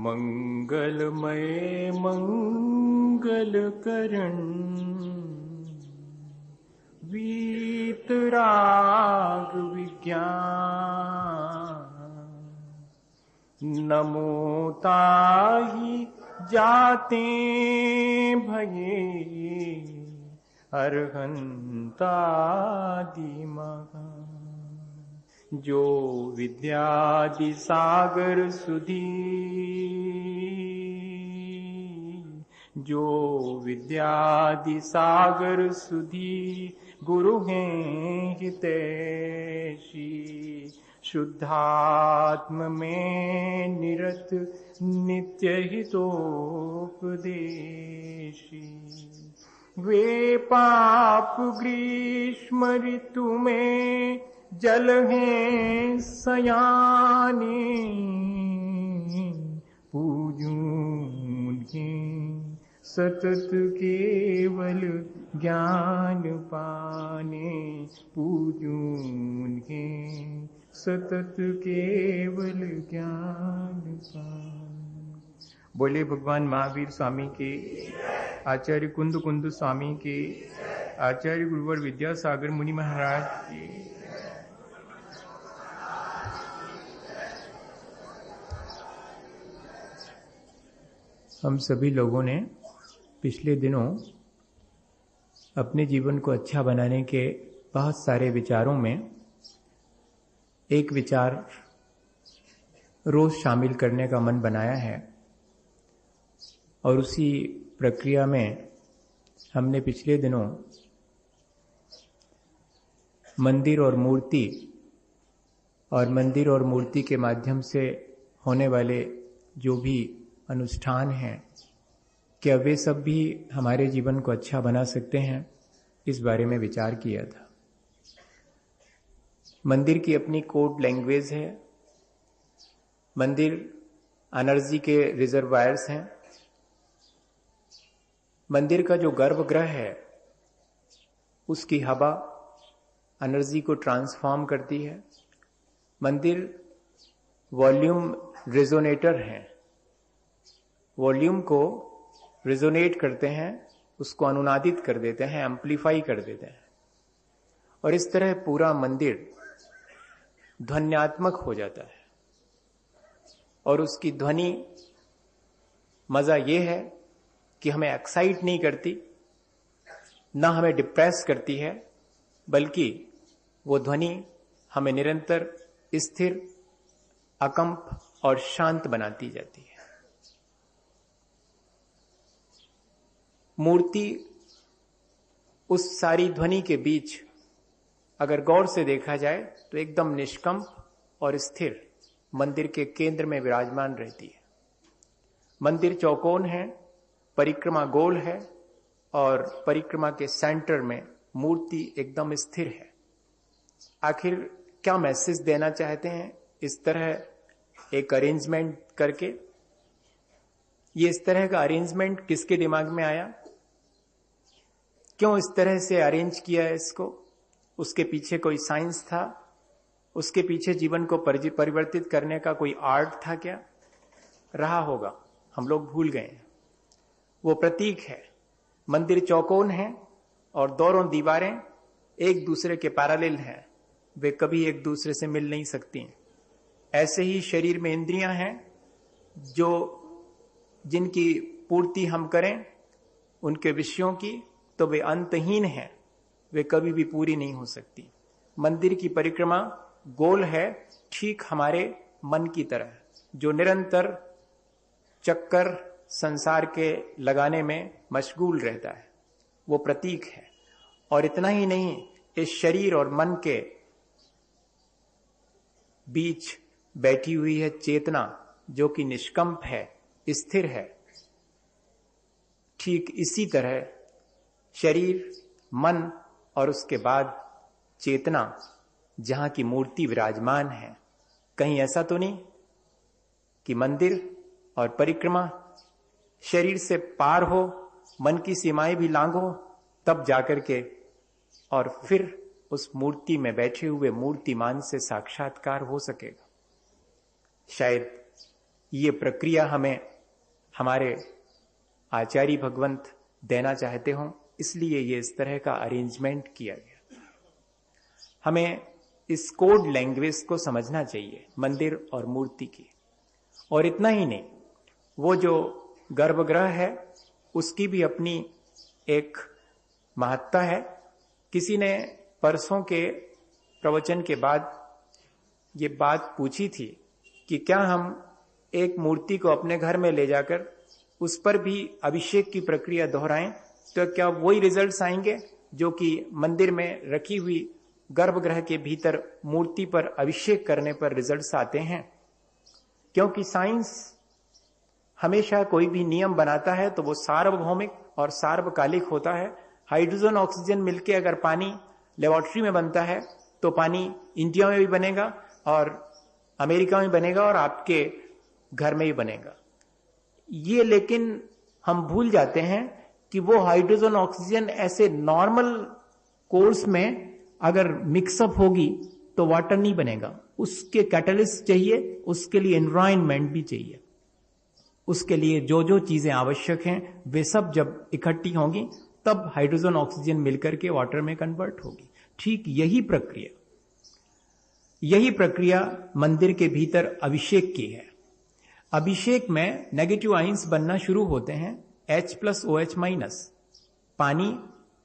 मंगलमय मंगल करण वीतराग विज्ञान नमो ताहि जाते भये अरहंतादि महा जो विद्यादि सागर सुधी जो विद्यादि सागर सुधी गुरु हैं हितैषी शुद्धात्म में निरत नित्य हितोपदेशी वे पाप ग्रीष्म ऋतु में जल हैं सयाने पूजूं उन्हें सतत केवल ज्ञान पाने पूजूं उन्हें सतत केवल ज्ञान पाने। बोले भगवान महावीर स्वामी के, आचार्य कुंद कुंद स्वामी के, आचार्य गुरुवर विद्यासागर मुनि महाराज के। हम सभी लोगों ने पिछले दिनों अपने जीवन को अच्छा बनाने के बहुत सारे विचारों में एक विचार रोज शामिल करने का मन बनाया है और उसी प्रक्रिया में हमने पिछले दिनों मंदिर और मूर्ति के माध्यम से होने वाले जो भी अनुष्ठान हैं, क्या वे सब भी हमारे जीवन को अच्छा बना सकते हैं, इस बारे में विचार किया था। मंदिर की अपनी कोड लैंग्वेज है, मंदिर एनर्जी के रिजर्वायर्स हैं। मंदिर का जो गर्भगृह है उसकी हवा एनर्जी को ट्रांसफॉर्म करती है। मंदिर वॉल्यूम रिजोनेटर है, वॉल्यूम को रिजोनेट करते हैं, उसको अनुनादित कर देते हैं, एम्प्लीफाई कर देते हैं और इस तरह पूरा मंदिर ध्वन्यात्मक हो जाता है। और उसकी ध्वनि मजा यह है कि हमें एक्साइट नहीं करती, ना हमें डिप्रेस करती है, बल्कि वो ध्वनि हमें निरंतर स्थिर, अकंप और शांत बनाती जाती है। मूर्ति उस सारी ध्वनि के बीच अगर गौर से देखा जाए तो एकदम निष्कंप और स्थिर मंदिर के केंद्र में विराजमान रहती है। मंदिर चौकोन है, परिक्रमा गोल है और परिक्रमा के सेंटर में मूर्ति एकदम स्थिर है। आखिर क्या मैसेज देना चाहते हैं इस तरह एक अरेंजमेंट करके? ये इस तरह का अरेंजमेंट किसके दिमाग में आया? क्यों इस तरह से अरेंज किया है इसको? उसके पीछे कोई साइंस था? उसके पीछे जीवन को परिवर्तित करने का कोई आर्ट था क्या? रहा होगा, हम लोग भूल गए हैं। वो प्रतीक है। मंदिर चौकोन है और दोनों दीवारें एक दूसरे के पैरेलल हैं, वे कभी एक दूसरे से मिल नहीं सकती। ऐसे ही शरीर में इंद्रियां हैं जो जिनकी पूर्ति हम करें उनके विषयों की, तो वे अंतहीन हैं, वे कभी भी पूरी नहीं हो सकती। मंदिर की परिक्रमा गोल है, ठीक हमारे मन की तरह, जो निरंतर चक्कर संसार के लगाने में मशगूल रहता है। वो प्रतीक है। और इतना ही नहीं, इस शरीर और मन के बीच बैठी हुई है चेतना, जो कि निष्कंप है, स्थिर है। ठीक इसी तरह शरीर, मन और उसके बाद चेतना जहां की मूर्ति विराजमान है, कहीं ऐसा तो नहीं कि मंदिर और परिक्रमा शरीर से पार हो, मन की सीमाएं भी लांघो, तब जाकर के और फिर उस मूर्ति में बैठे हुए मूर्तिमान से साक्षात्कार हो सकेगा। शायद ये प्रक्रिया हमें हमारे आचार्य भगवंत देना चाहते हों, इसलिए ये इस तरह का अरेंजमेंट किया गया। हमें इस कोड लैंग्वेज को समझना चाहिए मंदिर और मूर्ति की। और इतना ही नहीं, वो जो गर्भगृह है उसकी भी अपनी एक महत्ता है। किसी ने परसों के प्रवचन के बाद ये बात पूछी थी कि क्या हम एक मूर्ति को अपने घर में ले जाकर उस पर भी अभिषेक की प्रक्रिया दोहराएं तो क्या वही रिजल्ट्स आएंगे जो कि मंदिर में रखी हुई गर्भगृह के भीतर मूर्ति पर अभिषेक करने पर रिजल्ट्स आते हैं? क्योंकि साइंस हमेशा कोई भी नियम बनाता है तो वो सार्वभौमिक और सार्वकालिक होता है। हाइड्रोजन ऑक्सीजन मिलके अगर पानी लेबोरेटरी में बनता है तो पानी इंडिया में भी बनेगा और अमेरिका में बनेगा और आपके घर में ही बनेगा। ये लेकिन हम भूल जाते हैं कि वो हाइड्रोजन ऑक्सीजन ऐसे नॉर्मल कोर्स में अगर मिक्सअप होगी तो वाटर नहीं बनेगा। उसके कैटलिस्ट चाहिए, उसके लिए एनवायरनमेंट भी चाहिए, उसके लिए जो जो चीजें आवश्यक हैं वे सब जब इकट्ठी होंगी तब हाइड्रोजन ऑक्सीजन मिलकर के वाटर में कन्वर्ट होगी। ठीक यही प्रक्रिया मंदिर के भीतर अभिषेक की है। अभिषेक में नेगेटिव आयंस बनना शुरू होते हैं, H+OH-। पानी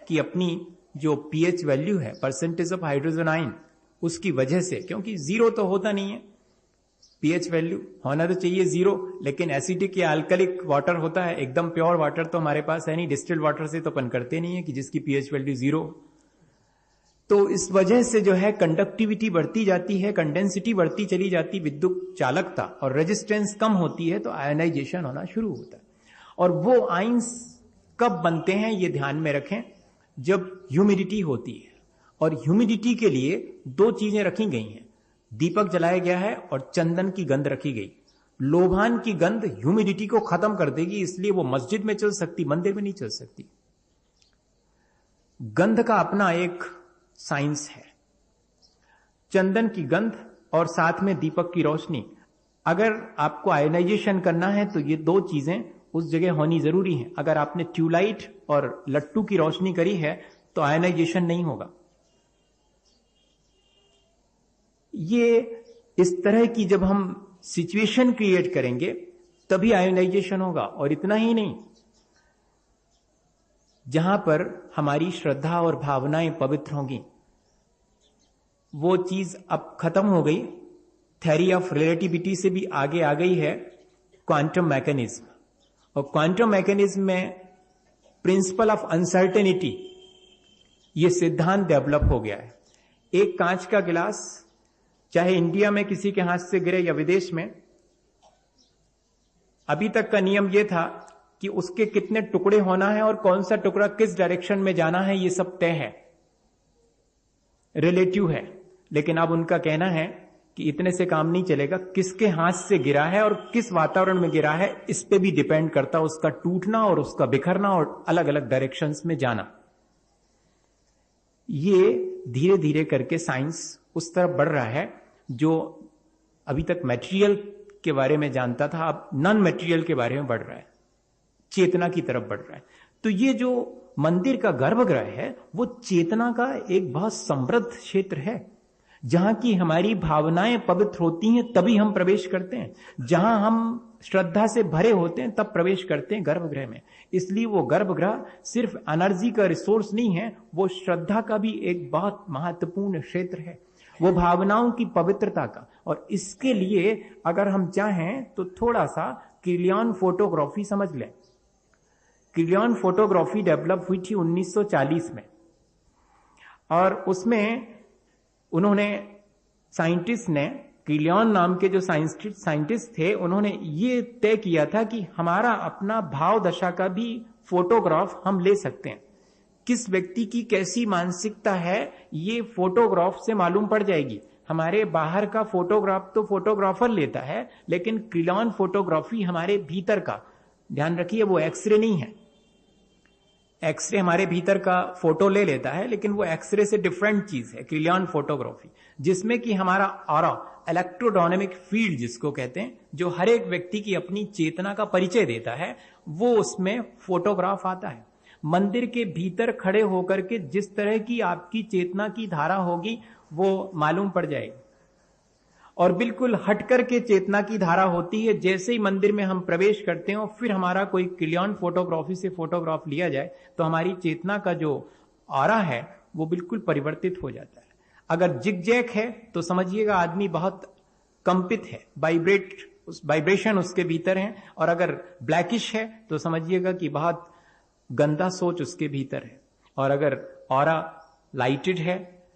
की अपनी जो pH वैल्यू है, परसेंटेज ऑफ हाइड्रोजन आयन, उसकी वजह से, क्योंकि जीरो तो होता नहीं है, pH वैल्यू होना तो चाहिए जीरो, लेकिन एसिडिक या अल्कलिक वाटर होता है। एकदम प्योर वाटर तो हमारे पास है नहीं, डिस्टिल्ड वाटर से तो अपन करते नहीं है कि जिसकी pH वैल्यू जीरो। तो इस वजह से जो है कंडक्टिविटी बढ़ती जाती है, कंडेंसिटी बढ़ती चली जाती, विद्युत चालकता और रेजिस्टेंस कम होती है तो आयनाइजेशन होना शुरू होता है। और वो आयंस कब बनते हैं ये ध्यान में रखें, जब ह्यूमिडिटी होती है। और ह्यूमिडिटी के लिए दो चीजें रखी गई हैं, दीपक जलाया गया है और चंदन की गंध रखी गई। लोभान की गंध ह्यूमिडिटी को खत्म कर देगी, इसलिए वो मस्जिद में चल सकती, मंदिर में नहीं चल सकती। गंध का अपना एक साइंस है। चंदन की गंध और साथ में दीपक की रोशनी, अगर आपको आयनाइजेशन करना है तो ये दो चीजें उस जगह होनी जरूरी है। अगर आपने ट्यूबलाइट और लट्टू की रोशनी करी है तो आयनाइजेशन नहीं होगा। ये इस तरह की जब हम सिचुएशन क्रिएट करेंगे तभी आयनाइजेशन होगा। और इतना ही नहीं, जहां पर हमारी श्रद्धा और भावनाएं पवित्र होंगी, वो चीज अब खत्म हो गई। थ्योरी ऑफ रिलेटिविटी से भी आगे आ गई है क्वांटम मैकेनिज्म। और क्वांटम मैकेनिज्म में प्रिंसिपल ऑफ अनसर्टेनिटी, ये सिद्धांत डेवलप हो गया है। एक कांच का गिलास चाहे इंडिया में किसी के हाथ से गिरे या विदेश में, अभी तक का नियम यह था कि उसके कितने टुकड़े होना है और कौन सा टुकड़ा किस डायरेक्शन में जाना है, ये सब तय है, रिलेटिव है। लेकिन अब उनका कहना है कि इतने से काम नहीं चलेगा, किसके हाथ से गिरा है और किस वातावरण में गिरा है इस पे भी डिपेंड करता उसका टूटना और उसका बिखरना और अलग अलग डायरेक्शंस में जाना। ये धीरे धीरे करके साइंस उस तरफ बढ़ रहा है, जो अभी तक मटेरियल के बारे में जानता था अब नॉन मटेरियल के बारे में बढ़ रहा है, चेतना की तरफ बढ़ रहा है। तो ये जो मंदिर का गर्भगृह है वो चेतना का एक बहुत समृद्ध क्षेत्र है, जहां की हमारी भावनाएं पवित्र होती हैं तभी हम प्रवेश करते हैं। जहां हम श्रद्धा से भरे होते हैं तब प्रवेश करते हैं गर्भगृह में। इसलिए वो गर्भगृह सिर्फ एनर्जी का रिसोर्स नहीं है, वो श्रद्धा का भी एक बहुत महत्वपूर्ण क्षेत्र है, वो भावनाओं की पवित्रता का। और इसके लिए अगर हम चाहें तो थोड़ा सा किर्लियन फोटोग्राफी समझ लें। किर्लियन फोटोग्राफी डेवलप हुई थी 1940 में, और उसमें उन्होंने, साइंटिस्ट ने किलियन नाम के जो साइंटिस्ट थे, उन्होंने ये तय किया था कि हमारा अपना भाव दशा का भी फोटोग्राफ हम ले सकते हैं। किस व्यक्ति की कैसी मानसिकता है ये फोटोग्राफ से मालूम पड़ जाएगी। हमारे बाहर का फोटोग्राफ तो फोटोग्राफर लेता है, लेकिन किलियन फोटोग्राफी हमारे भीतर का, ध्यान रखिए वो एक्सरे नहीं है। एक्सरे हमारे भीतर का फोटो ले लेता है, लेकिन वो एक्सरे से डिफरेंट चीज है किलियन फोटोग्राफी, जिसमें कि हमारा ऑरा, इलेक्ट्रोडायनेमिक फील्ड जिसको कहते हैं, जो हर एक व्यक्ति की अपनी चेतना का परिचय देता है, वो उसमें फोटोग्राफ आता है। मंदिर के भीतर खड़े होकर के जिस तरह की आपकी चेतना की धारा होगी वो मालूम पड़ जाएगी, और बिल्कुल हटकर के चेतना की धारा होती है। जैसे ही मंदिर में हम प्रवेश करते हैं, फिर हमारा कोई किलियन फोटोग्राफी से फोटोग्राफ लिया जाए तो हमारी चेतना का जो ऑरा है वो बिल्कुल परिवर्तित हो जाता है। अगर जिगजैग है तो समझिएगा आदमी बहुत कंपित है, वाइब्रेशन उसके भीतर है, और अगर ब्लैकिश है तो समझिएगा कि बहुत गंदा सोच उसके भीतर है, और अगर ऑरा लाइटेड है,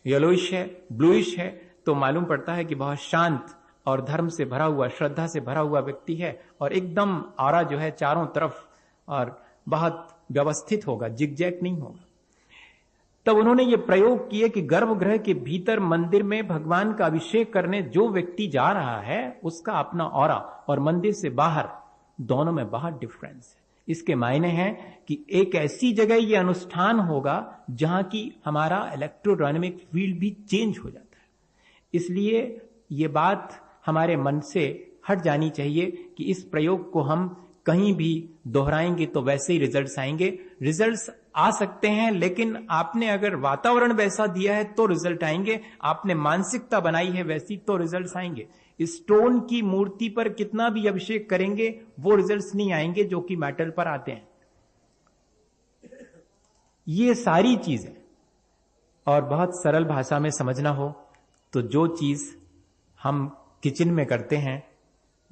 येलोइश है, ब्लूइश है, तो मालूम पड़ता है कि बहुत शांत और धर्म से भरा हुआ, श्रद्धा से भरा हुआ व्यक्ति है, और एकदम ऑरा जो है चारों तरफ और बहुत व्यवस्थित होगा, जिगजैग नहीं होगा। तब उन्होंने ये प्रयोग किए कि गर्भगृह के भीतर मंदिर में भगवान का अभिषेक करने जो व्यक्ति जा रहा है उसका अपना ऑरा, और मंदिर से बाहर, दोनों में बहुत डिफरेंस है। इसके मायने हैं कि एक ऐसी जगह ये अनुष्ठान होगा जहां की हमारा इलेक्ट्रोडायनेमिक फील्ड भी चेंज हो जाता है। इसलिए ये बात हमारे मन से हट जानी चाहिए कि इस प्रयोग को हम कहीं भी दोहराएंगे तो वैसे ही रिजल्ट्स आएंगे। रिजल्ट्स आ सकते हैं, लेकिन आपने अगर वातावरण वैसा दिया है तो रिजल्ट आएंगे, आपने मानसिकता बनाई है वैसी तो रिजल्ट्स आएंगे। स्टोन की मूर्ति पर कितना भी अभिषेक करेंगे वो रिजल्ट्स नहीं आएंगे जो कि मेटल पर आते हैं। ये सारी चीजें, और बहुत सरल भाषा में समझना हो तो जो चीज हम किचन में करते हैं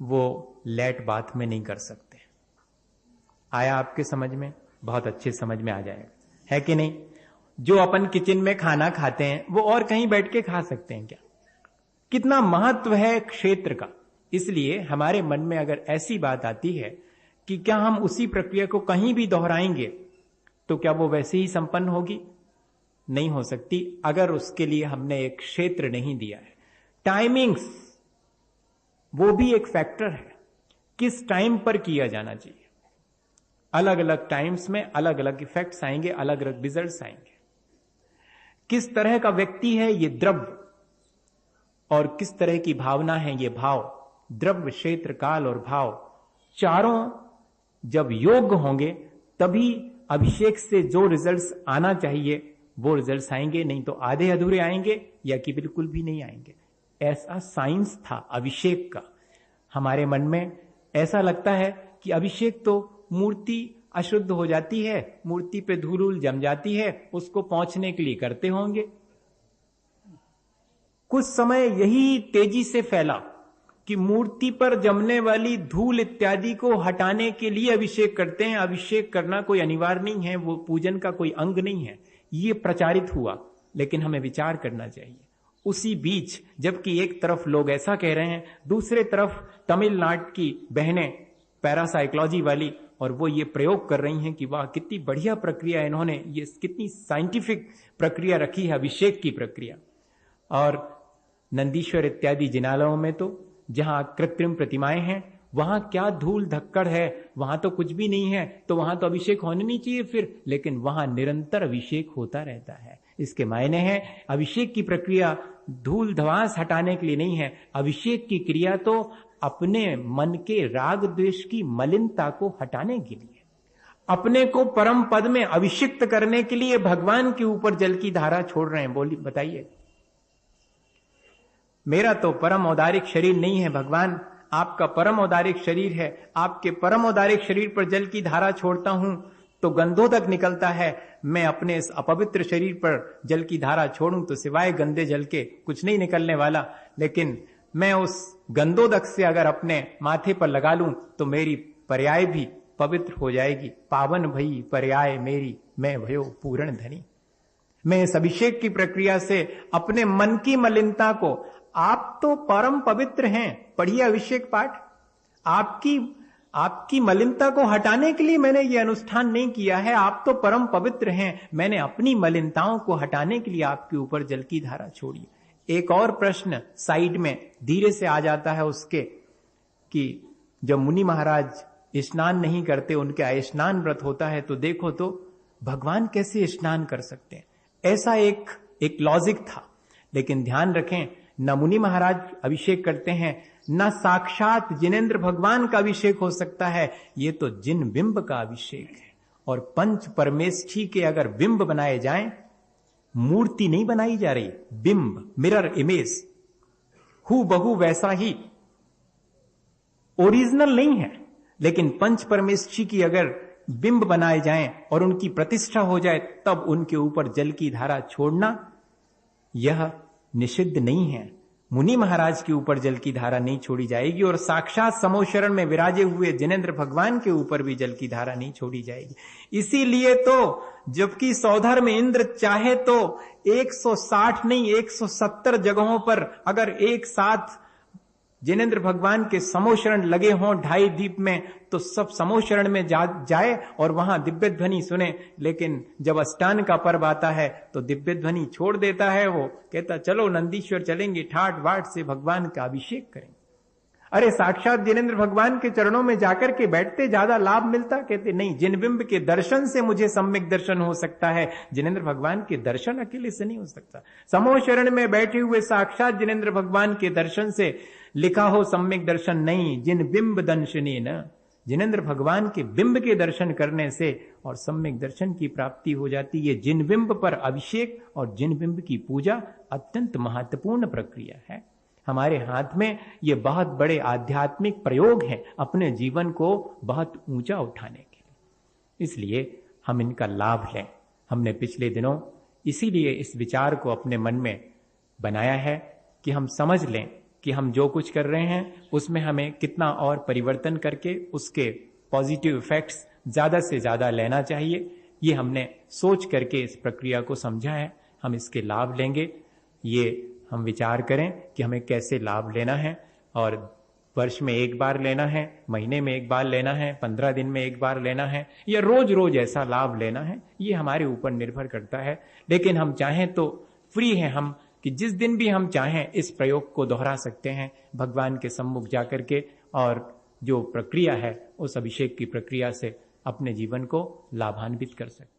वो लेट बाथ में नहीं कर सकते। आया आपके समझ में? बहुत अच्छे समझ में आ जाएगा, है कि नहीं? जो अपन किचन में खाना खाते हैं वो और कहीं बैठ के खा सकते हैं क्या? कितना महत्व है क्षेत्र का। इसलिए हमारे मन में अगर ऐसी बात आती है कि क्या हम उसी प्रक्रिया को कहीं भी दोहराएंगे तो क्या वो वैसे ही संपन्न होगी? नहीं हो सकती, अगर उसके लिए हमने एक क्षेत्र नहीं दिया है। टाइमिंग्स वो भी एक फैक्टर है, किस टाइम पर किया जाना चाहिए। अलग अलग टाइम्स में अलग अलग इफेक्ट्स आएंगे, अलग अलग रिजल्ट्स आएंगे। किस तरह का व्यक्ति है ये द्रव्य, और किस तरह की भावना है ये भाव। द्रव्य, क्षेत्र, काल और भाव चारों जब योग्य होंगे तभी अभिषेक से जो रिजल्ट्स आना चाहिए वो रिजल्ट्स आएंगे, नहीं तो आधे अधूरे आएंगे या कि बिल्कुल भी नहीं आएंगे। ऐसा साइंस था अभिषेक का। हमारे मन में ऐसा लगता है कि अभिषेक तो मूर्ति अशुद्ध हो जाती है, मूर्ति पे धूल जम जाती है, उसको पोंछने के लिए करते होंगे। कुछ समय यही तेजी से फैला कि मूर्ति पर जमने वाली धूल इत्यादि को हटाने के लिए अभिषेक करते हैं। अभिषेक करना कोई अनिवार्य नहीं है, वो पूजन का कोई अंग नहीं है, ये प्रचारित हुआ। लेकिन हमें विचार करना चाहिए। उसी बीच जबकि एक तरफ लोग ऐसा कह रहे हैं, दूसरे तरफ तमिलनाडु की बहनें पैरासाइकोलॉजी वाली, और वो ये प्रयोग कर रही हैं कि वाह कितनी बढ़िया प्रक्रिया, इन्होंने ये कितनी साइंटिफिक प्रक्रिया रखी है अभिषेक की प्रक्रिया। और नंदीश्वर इत्यादि जिनालयों में तो जहां कृत्रिम प्रतिमाएं हैं वहां क्या धूल धक्कड़ है, वहां तो कुछ भी नहीं है, तो वहां तो अभिषेक होने नहीं चाहिए फिर, लेकिन वहां निरंतर अभिषेक होता रहता है। इसके मायने हैं अभिषेक की प्रक्रिया धूल धवांस हटाने के लिए नहीं है। अभिषेक की क्रिया तो अपने मन के राग द्वेष की मलिनता को हटाने के लिए, अपने को परम पद में अभिषिक्त करने के लिए भगवान के ऊपर जल की धारा छोड़ रहे हैं। बोलिए, बताइए। मेरा तो परम औदारिक शरीर नहीं है भगवान, आपका परम औदारिक शरीर है। आपके परम औदारिक शरीर पर जल की धारा छोड़ता हूं तो गंधोदक निकलता है। मैं अपने इस अपवित्र शरीर पर जल की धारा छोड़ूं तो सिवाय गंदे जल के कुछ नहीं निकलने वाला। लेकिन मैं उस गंधोदक से अगर अपने माथे पर लगा लूं तो मेरी पर्याय भी पवित्र हो जाएगी। पावन भई पर्याय मेरी, मैं भयो पूर्ण धनी। मैं इस अभिषेक की प्रक्रिया से अपने मन की मलिनता को, आप तो परम पवित्र हैं, पढ़िए अभिषेक पाठ, आपकी मलिनता को हटाने के लिए मैंने ये अनुष्ठान नहीं किया है, आप तो परम पवित्र हैं, मैंने अपनी मलिनताओं को हटाने के लिए आपके ऊपर जल की धारा छोड़ी। एक और प्रश्न साइड में धीरे से आ जाता है उसके, कि जब मुनि महाराज स्नान नहीं करते, उनके स्नान व्रत होता है, तो देखो तो भगवान कैसे स्नान कर सकते हैं, ऐसा एक लॉजिक था। लेकिन ध्यान रखें, न मुनि महाराज अभिषेक करते हैं, न साक्षात जिनेंद्र भगवान का अभिषेक हो सकता है, ये तो जिन बिंब का अभिषेक है। और पंच परमेष्ठी के अगर बिंब बनाए जाएं, मूर्ति नहीं बनाई जा रही, बिंब, मिरर इमेज, हु बहु वैसा ही, ओरिजिनल नहीं है। लेकिन पंच परमेष्ठी की अगर बिंब बनाए जाएं और उनकी प्रतिष्ठा हो जाए, तब उनके ऊपर जल की धारा छोड़ना यह निषिद्ध नहीं है। मुनि महाराज के ऊपर जल की धारा नहीं छोड़ी जाएगी, और साक्षात समोशरण में विराजे हुए जिनेंद्र भगवान के ऊपर भी जल की धारा नहीं छोड़ी जाएगी। इसीलिए तो जबकि सौधर में इंद्र चाहे तो 160 नहीं 170 जगहों पर अगर एक साथ जिनेंद्र भगवान के समोशरण लगे हों 2.5 दीप में, तो सब समोशरण में जाए और वहां दिव्य ध्वनि सुने। लेकिन जब अष्टान का पर्व आता है तो दिव्य ध्वनि छोड़ देता है, वो कहता चलो नंदीश्वर चलेंगे, ठाट बाट से भगवान का अभिषेक करेंगे। अरे साक्षात जिनेंद्र भगवान के चरणों में जाकर के बैठते ज्यादा लाभ मिलता, कहते नहीं, जिन बिंब के दर्शन से मुझे सम्यक दर्शन हो सकता है, जिनेंद्र भगवान के दर्शन अकेले से नहीं हो सकता। समोशरण में बैठे हुए साक्षात जिनेंद्र भगवान के दर्शन से लिखा हो सम्यक दर्शन नहीं, जिन बिंब दंशनी न, जिनेंद्र भगवान के बिंब के दर्शन करने से और सम्यक दर्शन की प्राप्ति हो जाती है। जिन बिंब पर अभिषेक और जिन बिंब की पूजा अत्यंत महत्वपूर्ण प्रक्रिया है। हमारे हाथ में ये बहुत बड़े आध्यात्मिक प्रयोग हैं अपने जीवन को बहुत ऊंचा उठाने के लिए, इसलिए हम इनका लाभ लें। हमने पिछले दिनों इसीलिए इस विचार को अपने मन में बनाया है कि हम समझ लें कि हम जो कुछ कर रहे हैं उसमें हमें कितना और परिवर्तन करके उसके पॉजिटिव इफेक्ट्स ज्यादा से ज्यादा लेना चाहिए। ये हमने सोच करके इस प्रक्रिया को समझा है। हम इसके लाभ लेंगे, ये हम विचार करें कि हमें कैसे लाभ लेना है, और वर्ष में एक बार लेना है, महीने में एक बार लेना है, 15 दिन में एक बार लेना है, या रोज रोज ऐसा लाभ लेना है, ये हमारे ऊपर निर्भर करता है। लेकिन हम चाहें तो फ्री हैं हम, कि जिस दिन भी हम चाहें इस प्रयोग को दोहरा सकते हैं भगवान के सम्मुख जाकर के, और जो प्रक्रिया है उस अभिषेक की प्रक्रिया से अपने जीवन को लाभान्वित कर सकते हैं।